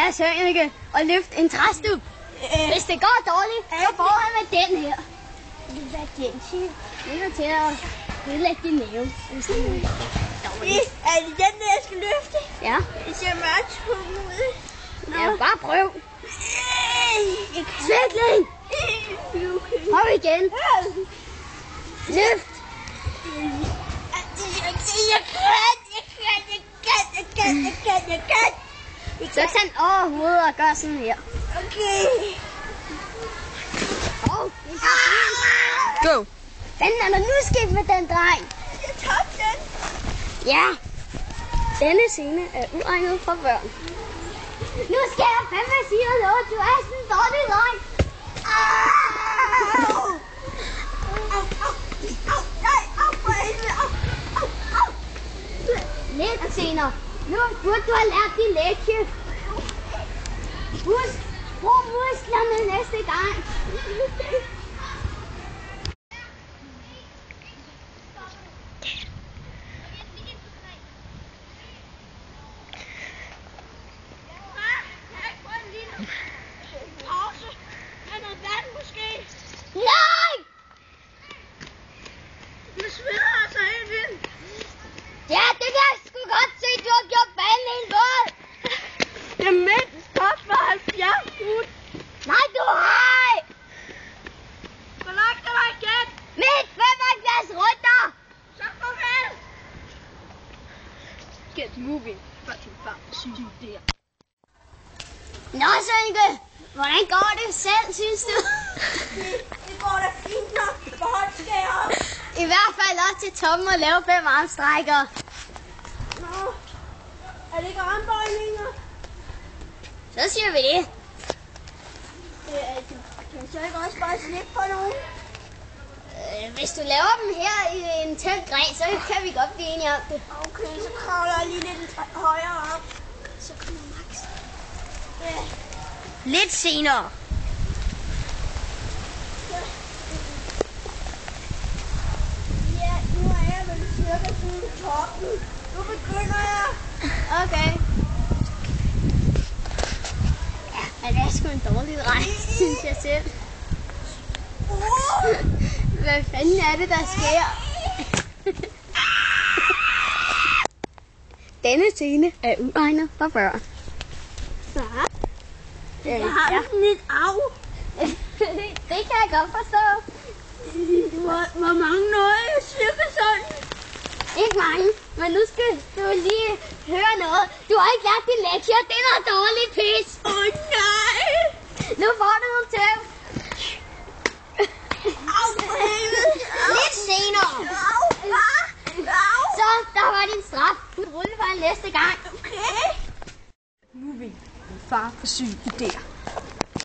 lærer Sønneke at løfte en træstup. Hvis det går dårligt, så får han med den her. Hvad er den til? Det er til at ødelægge din næve. Er det den, der jeg skal løfte? Ja. Det ser meget tung ud. Ja, bare prøv. Svikling! Hop igen. Løft! Jeg kan. Så tag den over hovedet og gør sådan her. Okay. Go! Hvad er der nu sket med den dreng? Jeg tabte den. Ja. Denne scene er uegnet for børn. Nu skal jeg fandme sige noget. Du er sådan en dårlig dreng. Lidt senere. Nu burde du have lært din lektie. Husk, brug musklerne næste gang. Pause. Er noget vand måske? Nej! Jeg sveder altså helt vildt. Ja, det kan jeg sgu godt se. Du har gjort banen helt våd. Det er mindst godt for 70 fut. Nej, du har ikke. Hvor langt kan du igen? Mit 75 runder. Så farvel. Get moving. Fucking far syg der. Nå, Sønneke. Hvordan går det selv, synes du? Det går da fint nok. Hvor skal jeg op? I hvert fald op til toppen og lave 5 armstrækker. Nå. Er det ikke armbøjninger? Så siger vi det. Kan jeg så ikke også bare slippe på nogen? Hvis du laver dem her i en tynd gren, så kan vi godt blive enige om det. Okay, så kravler jeg lige lidt højere op. Så kommer Max. Ja. Lidt senere. Ja, nu er jeg vel cirka sådan på toppen. Nu begynder jeg. Okay. Ja, men det er sgu en dårlig dreng, synes jeg selv. Hvad fanden er det, der sker? Denne scene er uegnet for børn. Så. Jeg har sådan lidt af. Det kan jeg godt forstå. Hvor mange nåede jeg cirka sådan? Ikke mange, men nu skal du lige høre noget. Du har ikke lært din lektier, det er noget dårligt pis. Nej! Nu får du nogle tæv. Au, for helvede! Lidt senere. Au, far! Au! Så, der var din straf. Du ruller for næste gang. Okay. Moving. Far for syg idéer.